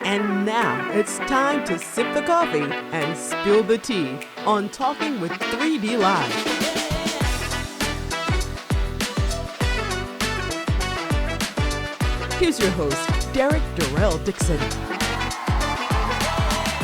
And now it's time to sip the coffee and spill the tea on Talking with 3D Live. Here's your host, Derrick Dixon.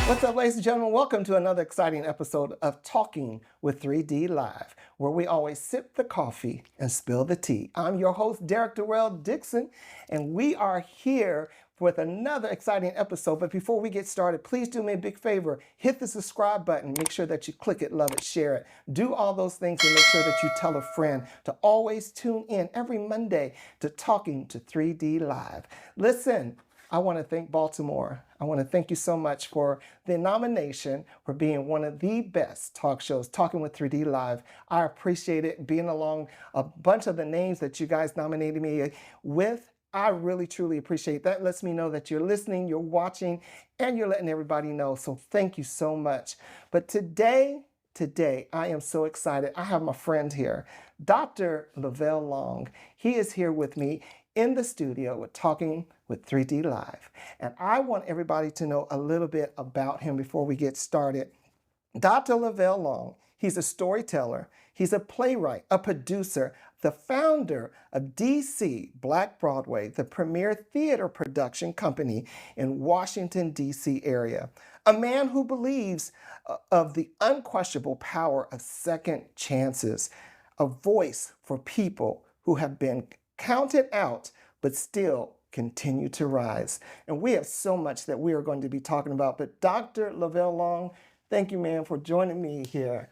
What's up, ladies and gentlemen? Welcome to another exciting episode of Talking with 3D Live, where we always sip the coffee and spill the tea. I'm your host, Derrick Dixon, and we are here with another exciting episode. But before we get started, please do me a big favor. Hit the subscribe button. Make sure that you click it, love it, share it. Do all those things and make sure that you tell a friend to always tune in every Monday to Talking to 3D Live. Listen, I want to thank Baltimore. I want to thank you so much for the nomination for being one of the best talk shows, Talking with 3D Live. I appreciate it, being along a bunch of the names that you guys nominated me with. I really, truly appreciate that. It lets me know that you're listening, you're watching, and you're letting everybody know. So thank you so much. But today, I am so excited. I have my friend here, Dr. Lovail Long. He is here with me in the studio with Talking with 3D Live. And I want everybody to know a little bit about him before we get started. Dr. Lovail Long, he's a storyteller, he's a playwright, a producer, the founder of DC Black Broadway, the premier theater production company in Washington, D.C. area. A man who believes of the unquestionable power of second chances, a voice for people who have been counted out, but still continue to rise. And we have so much that we are going to be talking about. But Dr. Lovail Long, thank you, man, for joining me here,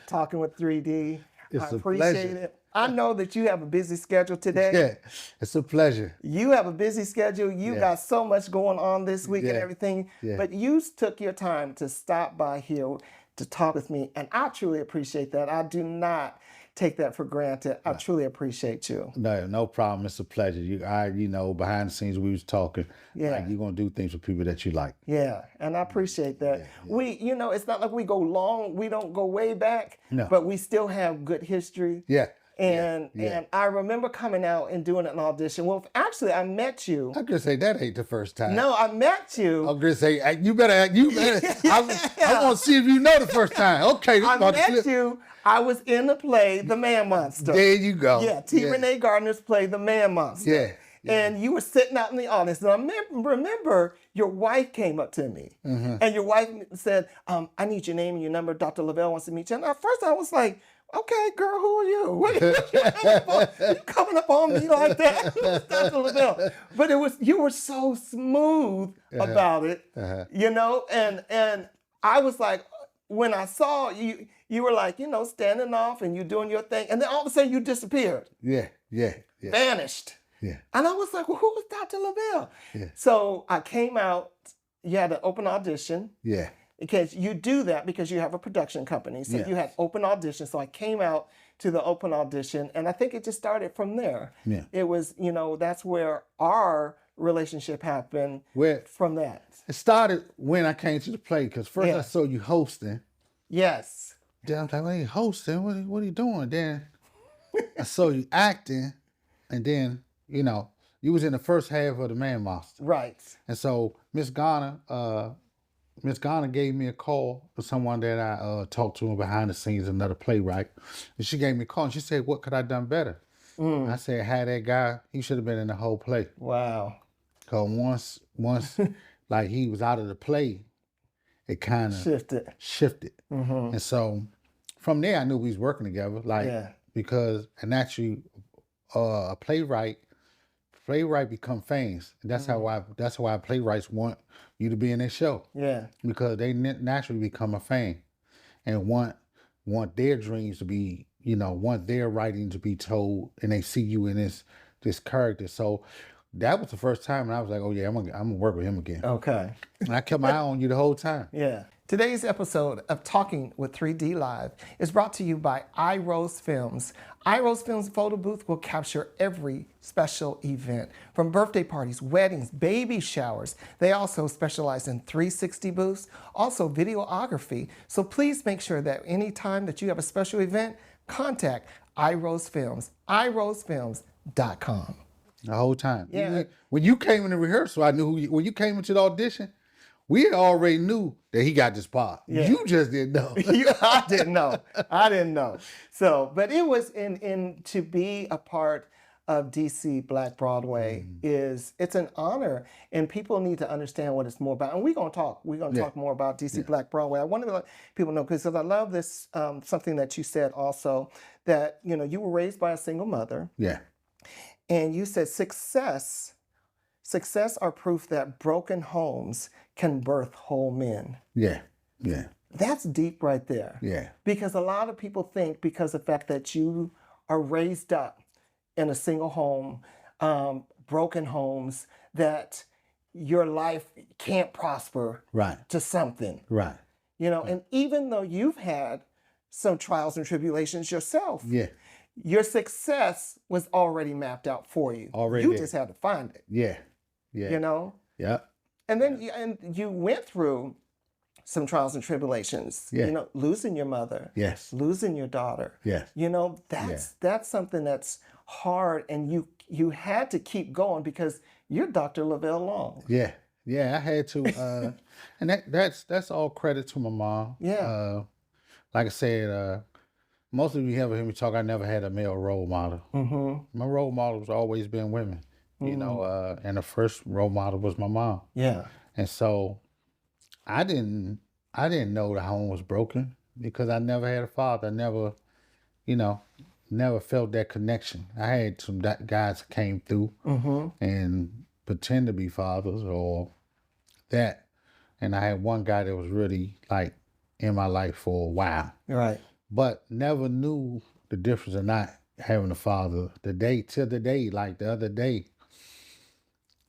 Talking with 3D. It's I a appreciate pleasure. it. I know that you have a busy schedule today. Yeah, it's a pleasure. You have a busy schedule. You got so much going on this week and everything. Yeah. But you took your time to stop by here to talk with me. And I truly appreciate that. I do not take that for granted. I truly appreciate you. No problem. It's a pleasure. You know, behind the scenes we was talking. Yeah. Like, you're gonna do things for people that you like. Yeah, and I appreciate that. Yeah. We, it's not like we go long, we don't go way back, No. but we still have good history. Yeah. And Yeah. and I remember coming out and doing an audition. Well, actually, I met you. I'm gonna say that ain't the first time. No, I met you. I'm gonna say you better. I want to see if you know the first time. Okay. I met you. I was in the play, The Man Monster. There you go. Yeah, T. Renee Gardner's play, The Man Monster. Yeah. And you were sitting out in the audience. And I remember your wife came up to me. Mm-hmm. And your wife said, I need your name and your number. Dr. Lovail wants to meet you. And at first I was like, okay, girl, who are you? What you coming up on me like that? Who's Dr. Lovail? But you were so smooth about it, and I was like, when I saw you, you were like, standing off and you doing your thing. And then all of a sudden you disappeared. Yeah. Vanished. Yeah. And I was like, well, who is Dr. Lovail? Yeah. So I came out, you had an open audition. Yeah. Because you do that because you have a production company. So you had open auditions. So I came out to the open audition, and I think it just started from there. Yeah. It was, that's where our relationship happened from that. It started when I came to the play, because first I saw you hosting. Yes. Then I was like, what are you hosting? What are you doing? Then I saw you acting, and then, you was in the first half of The Man Monster. Right. And so Miss Garner gave me a call for someone that I talked to behind the scenes, another playwright. And she gave me a call and she said, what could I have done better? I said, had that guy, he should have been in the whole play. Wow. Because once like he was out of the play, it kind of shifted. Mm-hmm. And so from there, I knew we was working together. Because, and actually, a playwright become fans. And that's why playwrights want you to be in their show. Yeah. Because they naturally become a fan and want their dreams to be, want their writing to be told, and they see you in this character. So that was the first time, and I was like, oh yeah, I'm gonna work with him again. Okay. And I kept my eye on you the whole time. Yeah. Today's episode of Talking with 3D Live is brought to you by IRoseFilms. IRoseFilms photo booth will capture every special event, from birthday parties, weddings, baby showers. They also specialize in 360 booths, also videography. So please make sure that anytime that you have a special event, contact IRoseFilms, irosefilms.com. The whole time. Yeah. Even when you came in the rehearsal, I knew when you came into the audition, we already knew that he got this part. Yeah. You just didn't know. I didn't know. I didn't know. So, but it was in to be a part of DC Black Broadway it's an honor, and people need to understand what it's more about. And we're gonna talk. We're gonna talk more about DC Black Broadway. I want to let people know because I love this something that you said also, that you were raised by a single mother, Yeah. and you said success are proof that broken homes can birth whole men. Yeah. Yeah. That's deep right there. Yeah. Because a lot of people think because of the fact that you are raised up in a single home, broken homes, that your life can't prosper Right. to something. Right. And even though you've had some trials and tribulations yourself, Yeah. your success was already mapped out for you. Already You there. just had to find it. Yeah. Yeah. Yeah. And then you went through some trials and tribulations. Yeah. Losing your mother. Yes. Losing your daughter. Yes. That's something that's hard, and you had to keep going because you're Dr. Lovail Long. Yeah. Yeah. I had to, and that's all credit to my mom. Yeah. Like I said, most of you ever hear me talk, I never had a male role model. Mm-hmm. My role model has always been women. And the first role model was my mom. Yeah. And so I didn't know the home was broken because I never had a father. I never felt that connection. I had some guys that came through and pretend to be fathers or that. And I had one guy that was really like in my life for a while. Right. But never knew the difference of not having a father. Till the day, like the other day,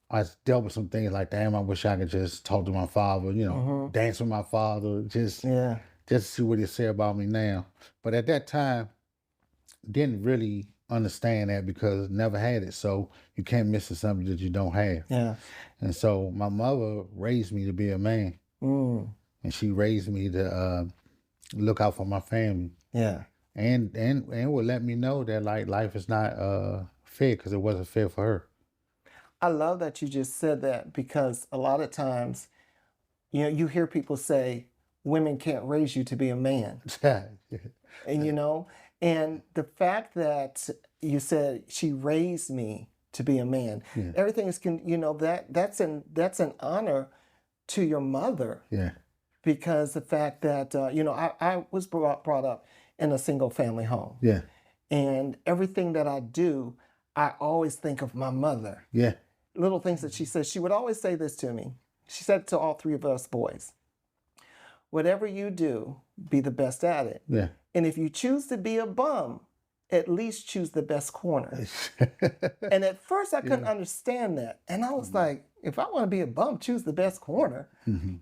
I dealt with some things like, damn, I wish I could just talk to my father, dance with my father, just to see what he say about me now. But at that time, didn't really understand that because never had it. So you can't miss something that you don't have. Yeah. And so my mother raised me to be a man. Mm. And she raised me to look out for my family. Yeah. And would let me know that like life is not fair because it wasn't fair for her. I love that you just said that because a lot of times, you hear people say women can't raise you to be a man. And and the fact that you said she raised me to be a man, everything is that's an honor to your mother. Yeah. Because the fact that I was brought up in a single family home. Yeah. And everything that I do, I always think of my mother. Yeah. Little things that she says. She would always say this to me. She said it to all three of us boys. Whatever you do, be the best at it. Yeah. And if you choose to be a bum, at least choose the best corner. And at first I couldn't understand that. And I was like, if I want to be a bum, choose the best corner.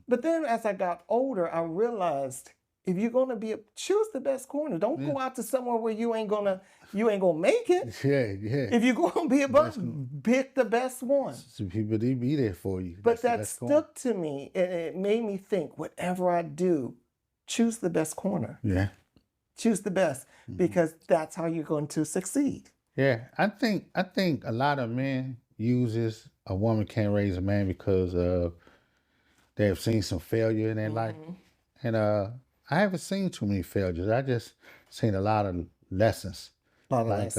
But then as I got older, I realized if you're gonna choose the best corner. Don't go out to somewhere where you ain't gonna make it. Yeah. If you're gonna be a bum, pick the best one. So people, they be there for you. But that stuck to me, and it made me think, whatever I do, choose the best corner. Yeah. Choose the best, because that's how you're going to succeed. Yeah. I think a lot of men uses a woman can't raise a man because they have seen some failure in their life. And I haven't seen too many failures. I just seen a lot of lessons. Like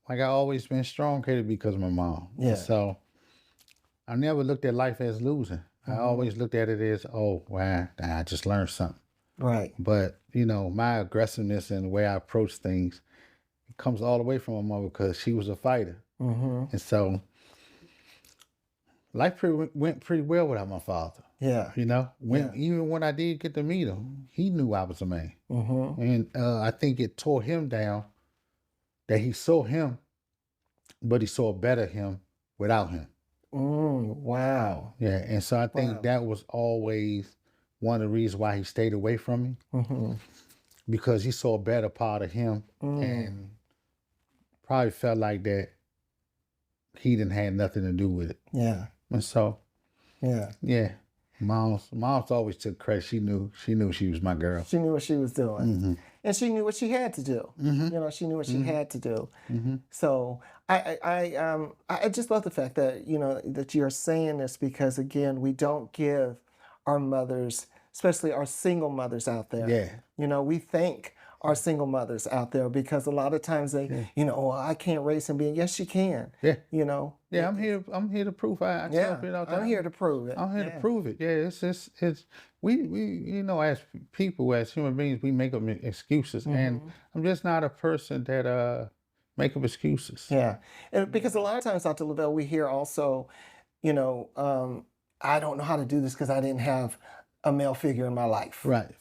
I always been strong-headed because of my mom. Yeah. So I never looked at life as losing. I always looked at it as, oh, wow, I just learned something. Right. But, my aggressiveness and the way I approach things, it comes all the way from my mother because she was a fighter. And so life went pretty well without my father. Yeah. Even when I did get to meet him, he knew I was a man. And I think it tore him down that he saw him, but he saw a better him without him. Wow. Yeah. And so I think that was always one of the reasons why he stayed away from me, because he saw a better part of him and probably felt like that he didn't have nothing to do with it. Yeah. And so, Mom's always took credit. She knew she was my girl. She knew what she was doing. And she knew what she had to do. You know, she knew what she had to do. So I just love the fact that, you know, that you're saying this, because again, we don't give our mothers, especially our single mothers out there. Yeah. You know, we thank our single mothers out there, because a lot of times they, you know, oh, I can't raise him being, yes, you can. Yeah. You know. Yeah, I'm here to prove. I tell people all the time, I'm here to prove it. I'm here to prove it. Yeah, it's we you know, as people, as human beings, we make up excuses, and I'm just not a person that make up excuses. Yeah, and because a lot of times, Dr. Lovail, we hear also, you know, I don't know how to do this because I didn't have a male figure in my life. Right.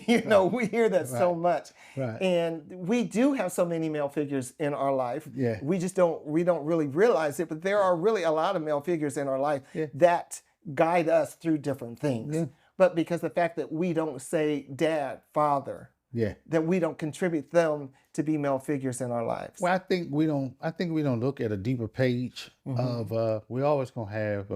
You know, we hear that so much. Right. And we do have so many male figures in our life. Yeah. We don't really realize it, but there are really a lot of male figures in our life that guide us through different things. Yeah. But because the fact that we don't say dad, father, that we don't contribute them to be male figures in our lives. Well, I think we don't look at a deeper page of we always gonna have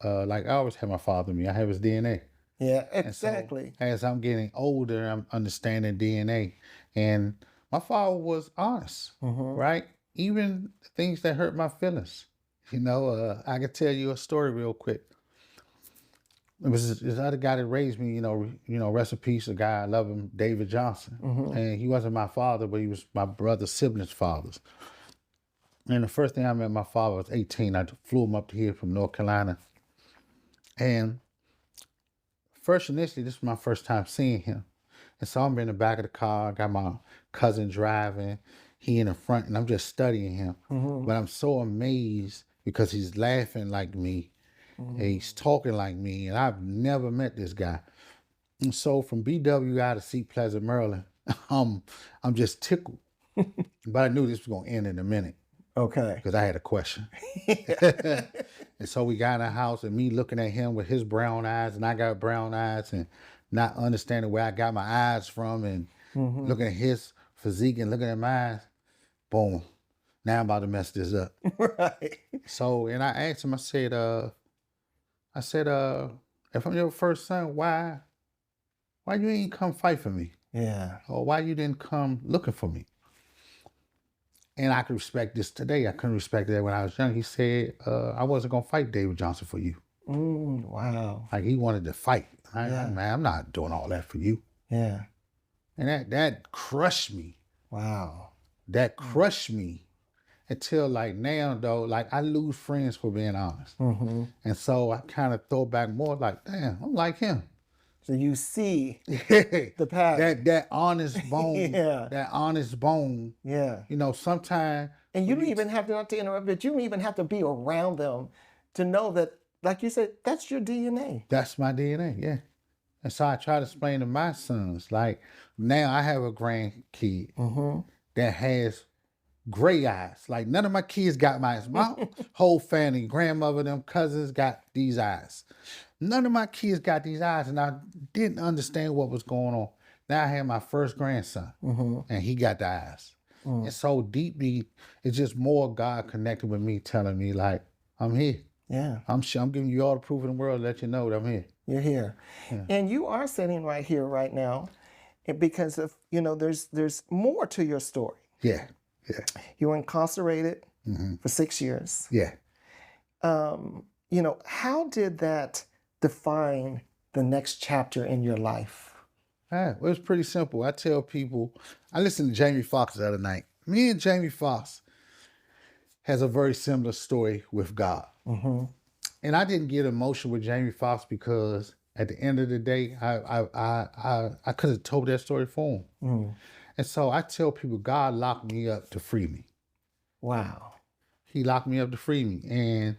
like I always have my father in me. I have his DNA. Yeah, exactly. So, as I'm getting older, I'm understanding DNA. And my father was honest, right? Even things that hurt my feelings. You know, I can tell you a story real quick. It was this other guy that raised me, you know, rest in peace, a guy, I love him, David Johnson. And he wasn't my father, but he was my brother's siblings' fathers. And the first thing I met my father was 18. I flew him up to here from North Carolina. And initially, this was my first time seeing him. And so I'm in the back of the car, I got my cousin driving, he in the front, and I'm just studying him. But I'm so amazed because he's laughing like me, and he's talking like me, and I've never met this guy. And so from BWI to Seat Pleasant, Maryland, I'm just tickled. But I knew this was going to end in a minute. Okay. Because I had a question. And so we got in the house, and me looking at him with his brown eyes, and I got brown eyes, and not understanding where I got my eyes from, and looking at his physique and looking at mine. Boom. Now I'm about to mess this up. Right. So, and I asked him, I said, if I'm your first son, why you ain't come fight for me? Yeah. Or why you didn't come looking for me? And I can respect this today. I couldn't respect that when I was young. He said, I wasn't going to fight David Johnson for you. Wow. Like he wanted to fight. Man, I'm not doing all that for you. Yeah. And that crushed me. Wow. That crushed me until like now though, like I lose friends for being honest. And so I kind of throw back more like, damn, I'm like him. So you see the pattern. That honest bone. Yeah. That honest bone. Yeah. You know, sometimes. And you don't even have to, not to interrupt, but you don't even have to be around them to know that, like you said, that's your DNA. That's my DNA, yeah. And so I try to explain to my sons, like now I have a grandkid that has gray eyes. Like none of my kids got my eyes. My whole family, grandmother, them cousins got these eyes. None of my kids got these eyes, and I didn't understand what was going on. Now I had my first grandson, and he got the eyes. And so deeply, it's just more God connected with me, telling me like, I'm here. Yeah. I'm giving you all the proof in the world to let you know that I'm here. You're here. Yeah. And you are sitting right here right now because of, you know, there's more to your story. Yeah. You were incarcerated for 6 years. Yeah. You know, how did that define the next chapter in your life? Well, it was pretty simple. I tell people, I listened to Jamie Foxx the other night. Me and Jamie Foxx has a very similar story with God. And I didn't get emotional with Jamie Foxx because at the end of the day, I could have told that story for him. And so I tell people, God locked me up to free me. Wow. He locked me up to free me. And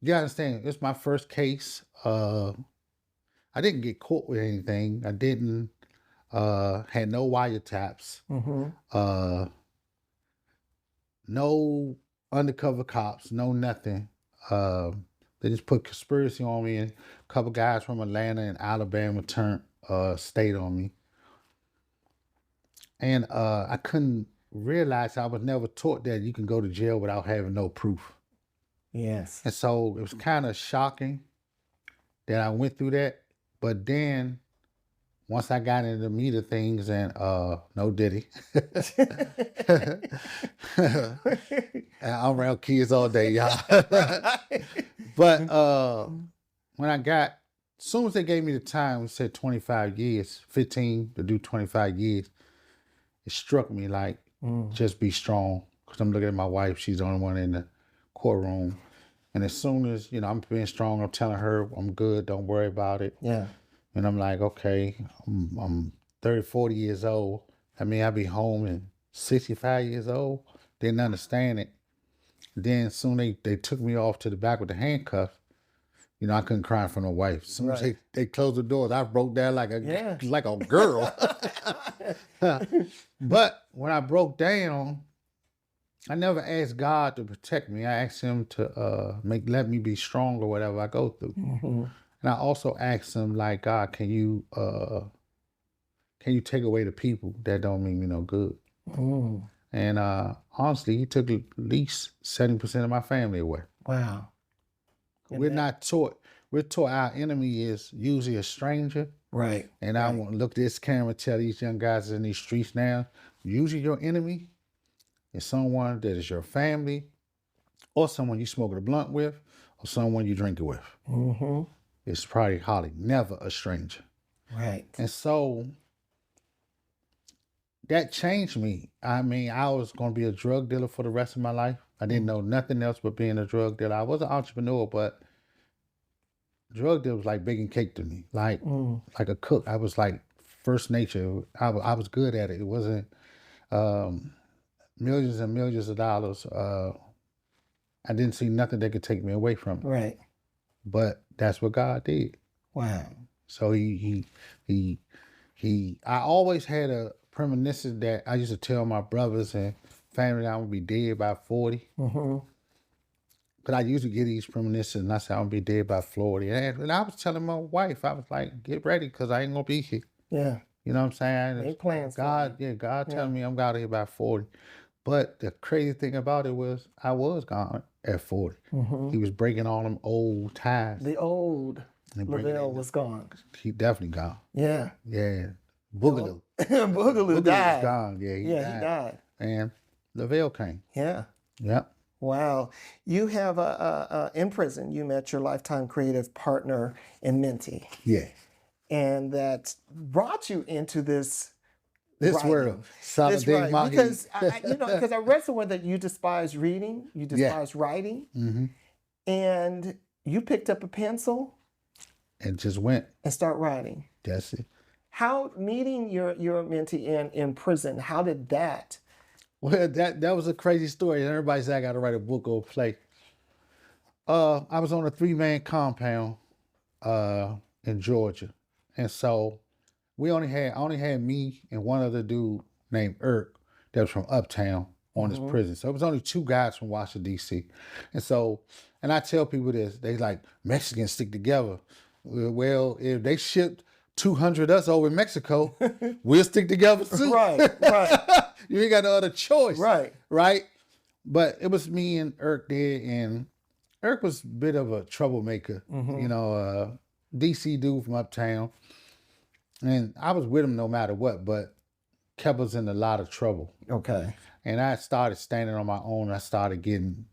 you gotta understand, it's my first case. I didn't get caught with anything. I didn't, had no wiretaps. No undercover cops, no nothing. They just put conspiracy on me, and a couple guys from Atlanta and Alabama turned state on me. And I couldn't realize, I was never taught that you can go to jail without having no proof. Yes. And so it was kind of shocking that I went through that. But then once I got into the meat of things and no Diddy. I'm around kids all day, y'all. But when I got, as soon as they gave me the time, we said 25 years, 15 to do 25 years, it struck me like, just be strong. Because I'm looking at my wife, she's the only one in the courtroom. And as soon as, I'm being strong, I'm telling her I'm good, don't worry about it. Yeah. And I'm like, okay, I'm 30, 40 years old. I mean, I'll be home and 65 years old. Didn't understand it. Then soon they took me off to the back with the handcuffs. I couldn't cry in front of my wife. As soon as they closed the doors, I broke down like a girl. But when I broke down, I never asked God to protect me. I asked him to let me be strong or whatever I go through. Mm-hmm. And I also asked him, like, God, can you take away the people that don't mean me no good? Mm. And honestly, he took at least 70% of my family away. Wow. We're not taught. We're taught our enemy is usually a stranger. Right. And I want to look at this camera and tell these young guys in these streets now, usually your enemy is someone that is your family or someone you smoke a blunt with or someone you drink it with. Mm-hmm. It's probably hardly never a stranger. Right. And so that changed me. I mean, I was going to be a drug dealer for the rest of my life. I didn't know nothing else but being a drug dealer. I was an entrepreneur, but drug dealer was like baking cake to me, like a cook. I was like first nature. I was good at it. It wasn't millions and millions of dollars. I didn't see nothing that could take me away from it. Right. But that's what God did. Wow. So I always had a premonition that I used to tell my brothers and family that I'm gonna be dead by 40. Mm-hmm. But I used to get these premonitions and I said I'm gonna be dead by 40. And I was telling my wife, I was like, get ready because I ain't gonna be here. Yeah. You know what I'm saying? Make plans. God telling me I'm out of here by 40. But the crazy thing about it was I was gone at 40. Mm-hmm. He was breaking all them old ties. The old Lovail was gone. He definitely gone. Yeah. Yeah. Boogaloo. Boogaloo died. Was gone. Yeah, he died. And Lovail came. Yeah. Yep. Wow. You have in prison, you met your lifetime creative partner and mentee. Yeah. And that brought you into this world. Because I read somewhere that you despise reading, you despise writing, and you picked up a pencil and just went and start writing. That's it. How meeting your mentee in prison? How did that? Well, that was a crazy story. Everybody said I got to write a book or a play. I was on a 3-man compound in Georgia, and so I only had me and one other dude named Eric that was from Uptown on his prison. So it was only 2 guys from Washington, D.C. And I tell people this, they like, Mexicans stick together. Well, if they shipped 200 us over in Mexico, we'll stick together too. Right. You ain't got no other choice. Right. But it was me and Eric there, and Eric was a bit of a troublemaker, DC dude from Uptown. And I was with him no matter what, but kept us in a lot of trouble. Okay. And I started standing on my own. I started getting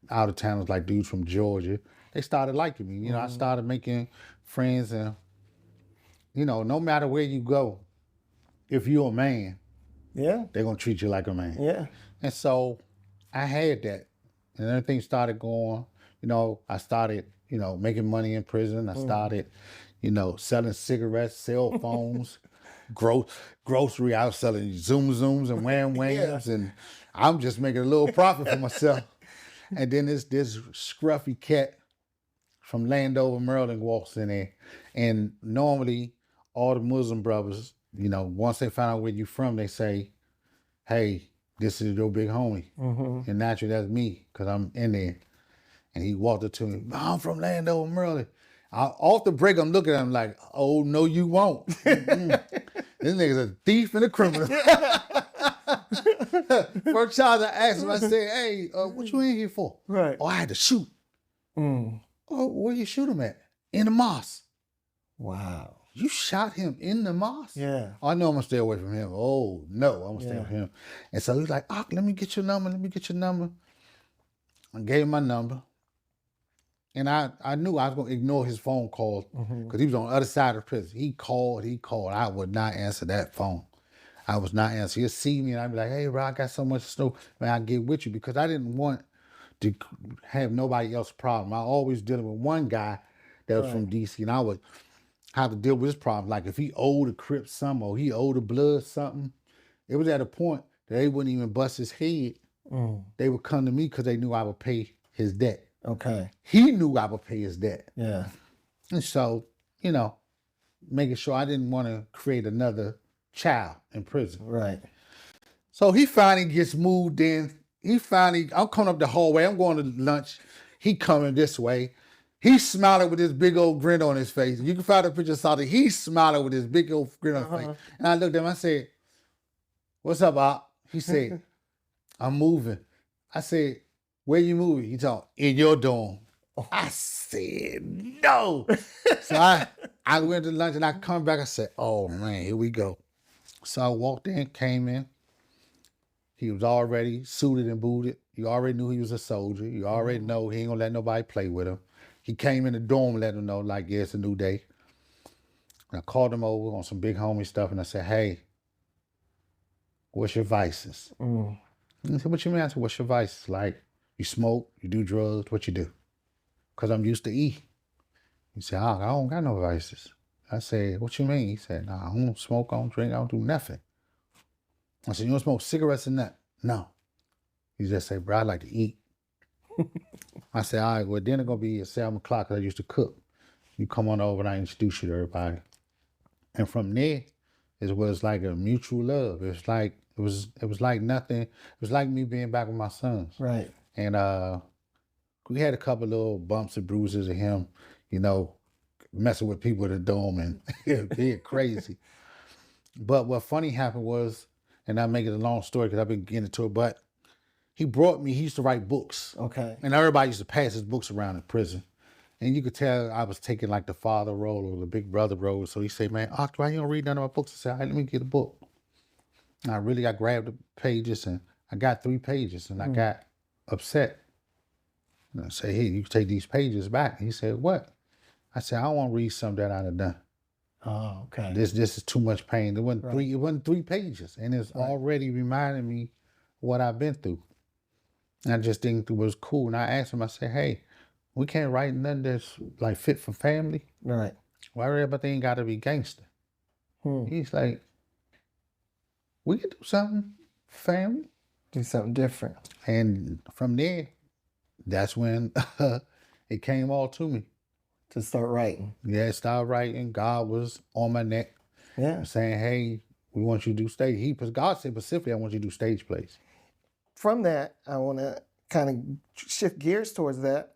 out of towners like dudes from Georgia. They started liking me. I started making friends, and no matter where you go, if you're a man, they're gonna treat you like a man. Yeah. And so I had that, and everything started going. I started, making money in prison. I started, selling cigarettes, cell phones, grocery. I was selling Zooms and Whams, and I'm just making a little profit for myself. And then this scruffy cat from Landover, Maryland walks in there, and normally all the Muslim brothers, once they find out where you from, they say, hey, this is your big homie. And naturally, that's me, because I'm in there. And he walked up to me, I'm from Landover, Maryland. Off the break, I'm looking at him like, oh, no, you won't. This nigga's a thief and a criminal. First time I asked him, I said, hey, what you in here for? Right. Oh, I had to shoot. Oh, where you shoot him at? In the mosque. Wow. you shot him in the mosque? Yeah. I know I'm going to stay away from him. Oh, no, I'm going to stay Yeah. with him. And so he's like, let me get your number. Let me get your number. I gave him my number. And I knew I was going to ignore his phone calls because he was on the other side of the prison. He called. I would not answer that phone. I was not answering. He'll see me and I'd be like, hey, bro, I got so much snow. Man, I'll get with you because I didn't want to have nobody else's problem. I always dealing with one guy that was from DC and I would have to deal with his problem. Like if he owed a Crip something or he owed a Blood something, it was at a point that they wouldn't even bust his head. They would come to me because they knew I would pay his debt. Okay. He knew I would pay his debt. Yeah. And so, making sure I didn't want to create another child in prison. Right. So he finally gets moved in. I'm coming up the hallway. I'm going to lunch. He coming this way. He's smiling with this big old grin on his face. You can find a picture of Salty. He's smiling with this big old grin on his face. And I looked at him. I said, what's up, Op? He said, I'm moving. I said, where you moving? He told, in your dorm. I said, no. So I went to lunch and I come back. I said, oh, man, here we go. So I walked in, came in. He was already suited and booted. You already knew he was a soldier. You already know he ain't gonna let nobody play with him. He came in the dorm, let him know, like, yeah, it's a new day. And I called him over on some big homie stuff and I said, hey, what's your vices? And he said, what you mean? I said, what's your vices? Like, you smoke, you do drugs, what you do? Because I'm used to eat. He said, I don't got no vices. I said, what you mean? He said, nah, I don't smoke, I don't drink, I don't do nothing. I said, you don't smoke cigarettes or nothing? No. He just said, bro, I like to eat. I said, all right, well, dinner gonna be at 7 o'clock because I used to cook. You come on over and I introduce you to everybody. And from there, it was like a mutual love. It was like nothing. It was like me being back with my sons. Right. And we had a couple little bumps and bruises of him, messing with people in the dome and being crazy. But what funny happened was, and I'm making a long story because I've been getting into it, but he used to write books. Okay. And everybody used to pass his books around in prison. And you could tell I was taking like the father role or the big brother role. So he said, man, why you don't read none of my books? I said, all right, let me get a book. And I grabbed the pages and I got 3 pages and I got upset. And I said, hey, you can take these pages back. He said, what? I said, I don't want to read something that I'd have done. Oh, okay. This is too much pain. It wasn't 3 pages. And it's already reminding me what I've been through. And I just think it was cool. And I asked him, I said, hey, we can't write nothing that's like fit for family. Right. Why everybody ain't got to be gangster? He's like, we can do something for family. Do something different. And from there, that's when it came all to me. To start writing. Yeah, I started writing. God was on my neck. Yeah. Saying, hey, we want you to do stage. God said specifically, I want you to do stage plays. From that, I want to kind of shift gears towards that.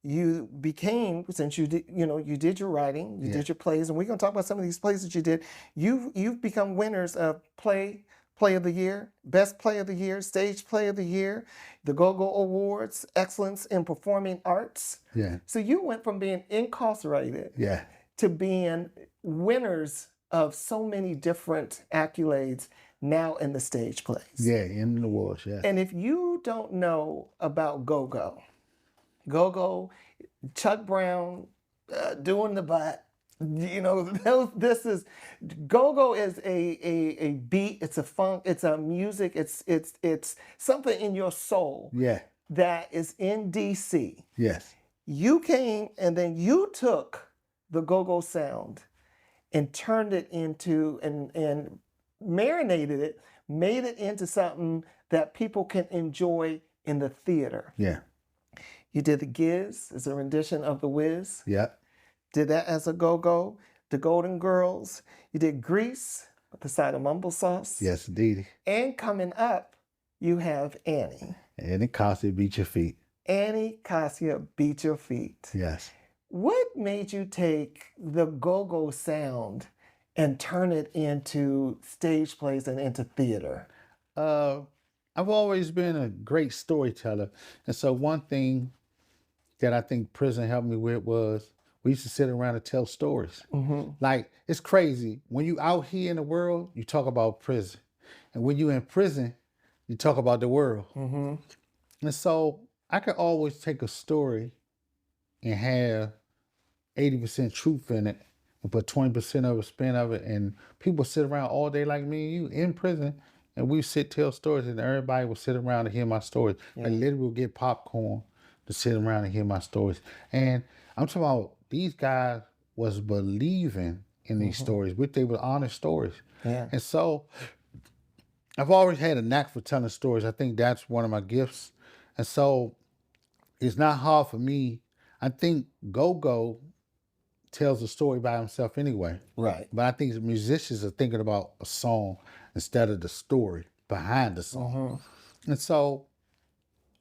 You became, since you did, you did your writing, you did your plays, and we're going to talk about some of these plays that you did. You've become winners of Play of the Year, Best Play of the Year, Stage Play of the Year, the Go-Go Awards, Excellence in Performing Arts. Yeah. So you went from being incarcerated to being winners of so many different accolades now in the stage plays. Yeah, in the awards, yeah. And if you don't know about Go-Go, Chuck Brown doing the butt, this is Go-Go is a beat, it's a funk, it's a music, it's something in your soul. Yeah. That is in DC. Yes. You came and then you took the Go-Go sound and turned it into and marinated it, made it into something that people can enjoy in the theater. Yeah. You did The Giz as a rendition of The Wiz. Yeah. Did that as a Go-Go. The Golden Girls. You did Grease with the side of mumble sauce. Yes, indeed. And coming up, you have Annie. Annie Cassia Beat Your Feet. Annie Cassia Beat Your Feet. Yes. What made you take the Go-Go sound and turn it into stage plays and into theater? I've always been a great storyteller. And so one thing that I think prison helped me with was We used to sit around and tell stories. Like, it's crazy. When you out here in the world, you talk about prison. And when you in prison, you talk about the world. And so I could always take a story and have 80% truth in it and put 20% of a spin of it. And people sit around all day like me and you in prison, and we sit tell stories, and everybody will sit around and hear my stories. I literally will get popcorn to sit around and hear my stories. And I'm talking about these guys was believing in these stories, which they were honest stories. And so I've always had a knack for telling stories. I think that's one of my gifts. And so it's not hard for me. I think Go-Go tells a story by himself anyway. Right. But I think musicians are thinking about a song instead of the story behind the song. And so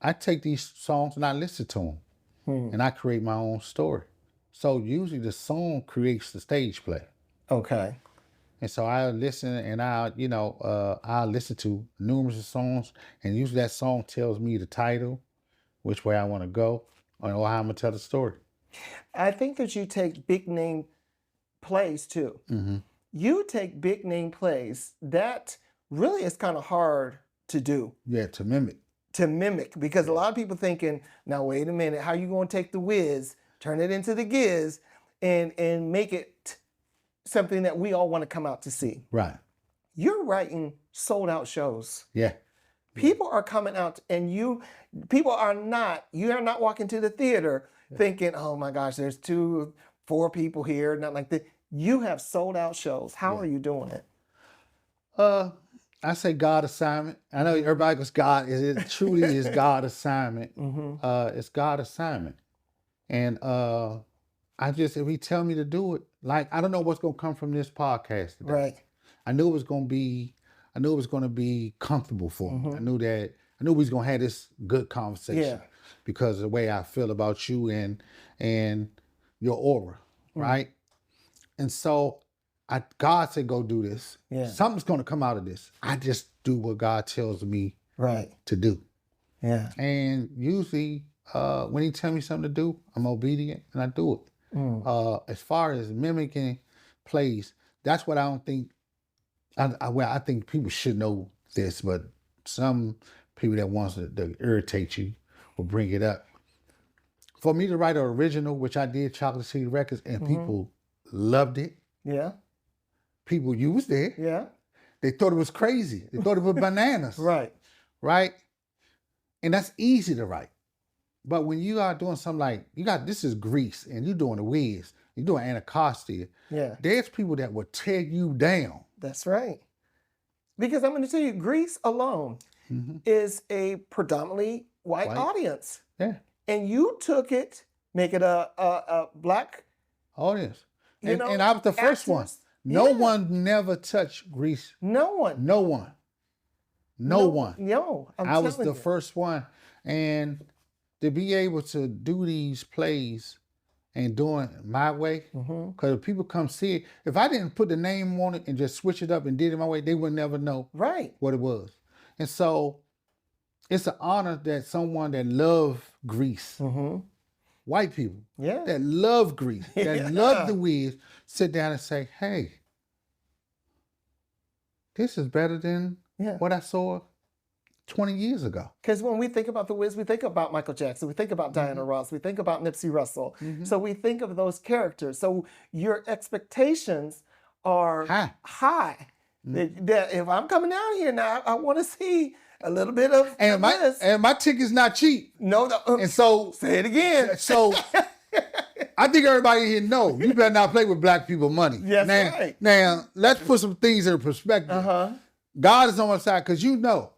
I take these songs and I listen to them. And I create my own story. So usually the song creates the stage play. Okay. And so I listen and I listen to numerous songs, and usually that song tells me the title, which way I want to go, or how I'm gonna tell the story. I think that you take big name plays too. You take big name plays that really is kind of hard to do. Yeah, to mimic. To mimic, because a lot of people thinking, now wait a minute, how you going to take the whiz, turn it into the giz, and make it something that we all want to come out to see. Right. You're writing sold out shows. Yeah. People are coming out, and you are not walking to the theater thinking, oh my gosh, there's 4 people here, not like that. You have sold out shows. How are you doing it? I say God assignment. I know everybody goes God. It truly is God assignment. It's God assignment. And if he tell me to do it, like, I don't know what's gonna come from this podcast today. Right. I knew it was gonna be comfortable for me. I knew we was gonna have this good conversation because of the way I feel about you and your aura, right? And so God said, go do this. Something's gonna come out of this. I just do what God tells me to do. Yeah. And usually when he tells me something to do, I'm obedient and I do it. As far as mimicking plays, that's what I don't think. I think people should know this, but some people that wants to irritate you will bring it up. For me to write an original, which I did, Chocolate City Records, and people loved it. Yeah. People used it. Yeah. They thought it was crazy. They thought it was bananas. Right. Right? And that's easy to write. But when you are doing something like, this is Grease, and you're doing the Wiz, you're doing Anacostia, there's people that will tear you down. That's right. Because I'm going to tell you, Grease alone is a predominantly white audience. Yeah. And you took it, make it a black audience. And I was the first one. No one never touched Grease. No one. No one. No one. No. I was the first one. And to be able to do these plays and doing it my way, because if people come see it, if I didn't put the name on it and just switch it up and did it my way, they would never know what it was. And so it's an honor that someone that love Grease, white people, that love Grease, that love the Wiz, sit down and say, hey, this is better than what I saw 20 years ago. Because when we think about the Wiz, we think about Michael Jackson, we think about Diana Ross, we think about Nipsey Russell. So we think of those characters. So your expectations are high. That if I'm coming down here now, I want to see a little bit of this. And my ticket's not cheap. No. And so say it again. So I think everybody here know you better not play with black people money. Yes, right. Now let's put some things in perspective. God is on my side because you're gonna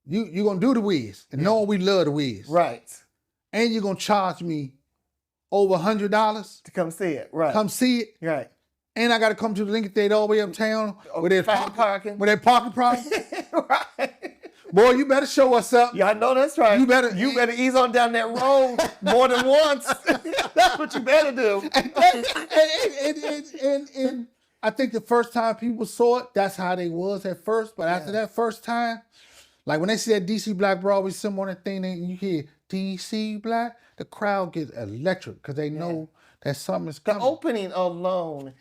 do the Wiz, and knowing we love the Wiz, right? And you're gonna charge me over $100 to come see it, right? Come see it, right? And I got to come to the Lincoln Theater all the way uptown with their parking, with their parking problem, right? Boy, you better show us up. Yeah, I know that's right. You better ease on down that road more than once. That's what you better do. And I think the first time people saw it, that's how they was at first. But after that first time, like when they see that DC Black Broadway symbol on that thing, and you hear DC Black, the crowd gets electric because they know that something's The coming. opening alone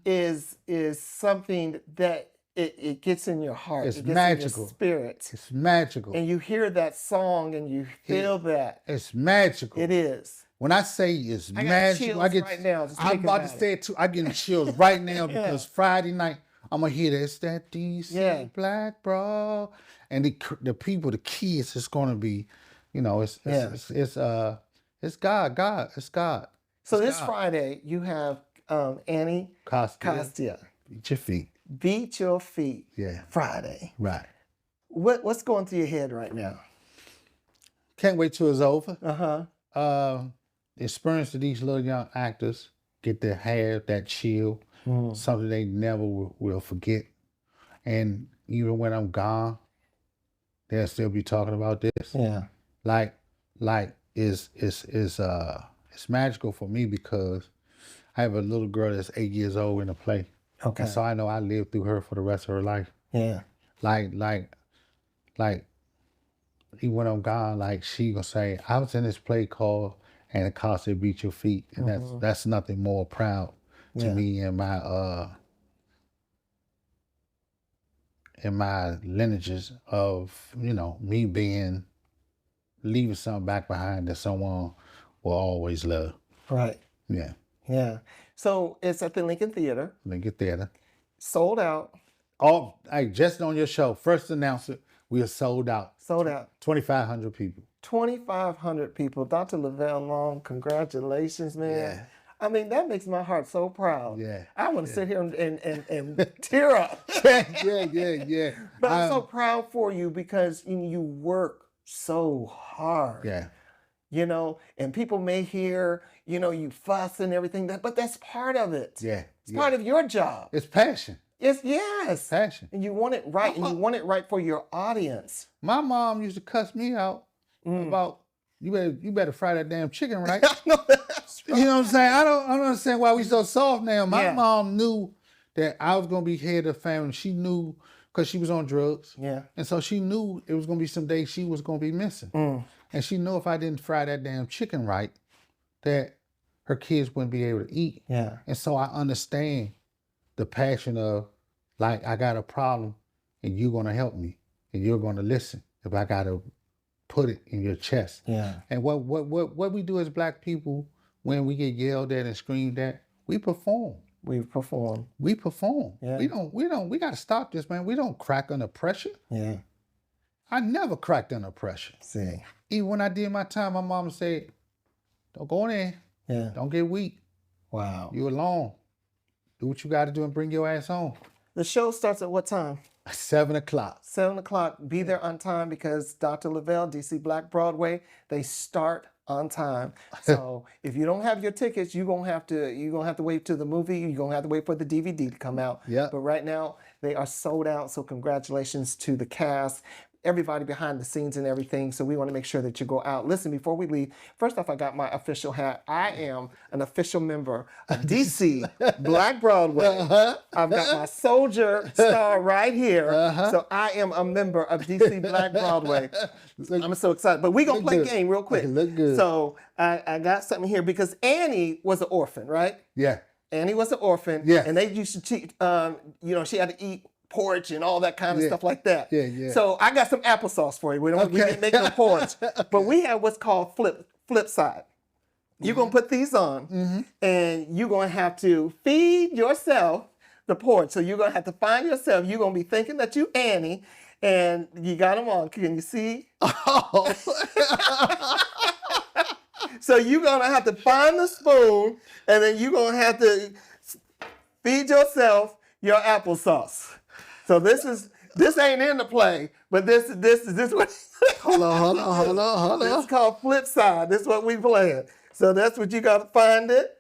is something that it gets in your heart. It's it gets magical. in your spirit. It's magical. And you hear that song and you feel that. It's magical. It is. When I say it's I got magical, chills right now. Just I'm thinking about to about say it too. I get chills right now because Friday night I'm gonna hear that. It's that DC Black Broad, and the people, the kids, it's gonna be, it's God. It's God. So this Friday you have Annie Costia. Beat your feet. Beat Your Feet. Yeah. Friday. Right. What's going through your head right now? Can't wait till it's over. Uh-huh. The experience of these little young actors get to have that chill, something they never will forget. And even when I'm gone, they'll still be talking about this. Yeah. Like it's magical for me because I have a little girl that's 8 years old in the play. Okay. And so I know I live through her for the rest of her life. Yeah. Like even when I'm gone, like she gonna say, I was in this play called And It Cost to Beat Your Feet. And that's nothing more proud to me in my lineages of, me leaving something back behind that someone will always love. Right. Yeah. Yeah. So it's at the Lincoln Theater. Lincoln Theater. Sold out. Oh, hey, just on your show, first announcer, we are sold out. Sold out. 2,500 people. 2,500 people. Dr. Lovail Long, congratulations, man. Yeah. I mean, that makes my heart so proud. Yeah. I want to sit here and tear up. Yeah. But I'm so proud for you because you work so hard. Yeah. And people may hear, you fuss and everything, but that's part of it. Yeah. It's part of your job. It's passion. Yes. Passion. And you want it right, and you want it right for your audience. My mom used to cuss me out about you better fry that damn chicken right. No, that's right. You know what I'm saying? I don't understand why we so soft now. My mom knew that I was gonna be head of the family. She knew because she was on drugs. Yeah. And so she knew it was gonna be some days she was gonna be missing. And she knew if I didn't fry that damn chicken right, that her kids wouldn't be able to eat. Yeah. And so I understand the passion of, like, I got a problem and you're going to help me and you're going to listen if I got to put it in your chest. Yeah. And what we do as Black people when we get yelled at and screamed at, we perform. We perform. Yeah. We got to stop this, man. We don't crack under pressure. Yeah. I never cracked under pressure. See. Even when I did my time, my mama said, don't go in there. Yeah. Don't get weak. Wow. You alone. Do what you got to do and bring your ass home. The show starts at what time? 7 o'clock. 7 o'clock. Be there on time because Dr. Lovail, DC Black Broadway, they start on time. So if you don't have your tickets, you're gonna have to wait till the movie. You're gonna have to wait for the DVD to come out. Yeah. But right now they are sold out. So congratulations to the cast, everybody behind the scenes and everything. So we want to make sure that you go out. Listen, before we leave, first off, I got my official hat. I am an official member of DC Black Broadway. I've got my soldier star right here. So I am a member of DC Black Broadway. I'm so excited. But we're going to play a game real quick. Look good. So I got something here because Annie was an orphan, right? Yeah. Annie was an orphan. Yeah. And they used to teach, she had to eat porridge and all that kind of stuff like that. Yeah. So I got some applesauce for you. We didn't make no porridge, but we have what's called flip side. You're gonna put these on, and you're gonna have to feed yourself the porridge. So you're gonna have to find yourself. You're gonna be thinking that you Annie, and you got them on. Can you see? Oh. So you're gonna have to find the spoon, and then you're gonna have to feed yourself your applesauce. So this ain't in the play, but this what Hold on. this is called flip side. This is what we playing. So that's what you gotta find it.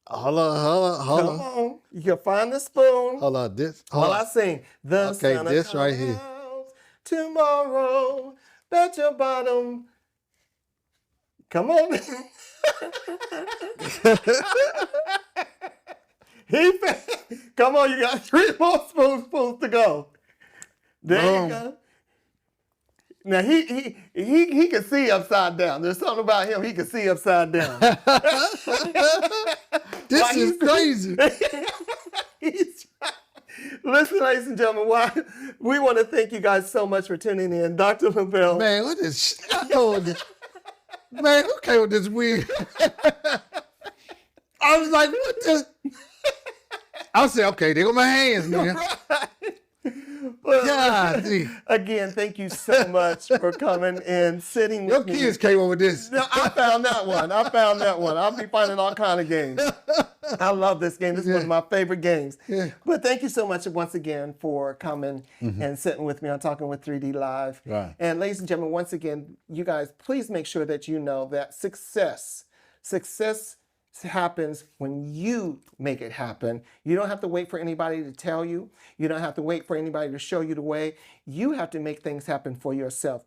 Hold on. Come on. You can find the spoon. Hold on. While I sing. The Okay, sun this right here. comes tomorrow. Bet your bottom. Come on. Come on, you got 3 more spoons to go. There you go. Now he can see upside down. There's something about him he can see upside down. This is crazy. Listen, ladies and gentlemen, we want to thank you guys so much for tuning in. Dr. Lovail. Man, what is man, who came with this wig? I was like, what the? I said, okay, there go my hands, man. Right. God, again, thank you so much for coming and sitting with me. Your kids came over this. No, I found that one. I'll be finding all kind of games. I love this game. This is one of my favorite games. Yeah. But thank you so much once again for coming and sitting with me on Talking with 3D Live. Right. And ladies and gentlemen, once again, you guys, please make sure that you know that success happens when you make it happen. You don't have to wait for anybody to tell you. You don't have to wait for anybody to show you the way. You have to make things happen for yourself.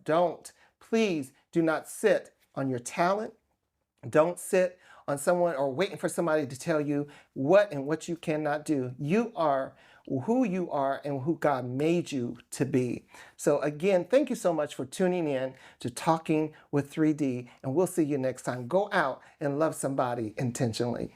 Please do not sit on your talent. Don't sit on someone or waiting for somebody to tell you what and what you cannot do. You are who you are and who God made you to be. So again, thank you so much for tuning in to Talking with 3D, and we'll see you next time. Go out and love somebody intentionally.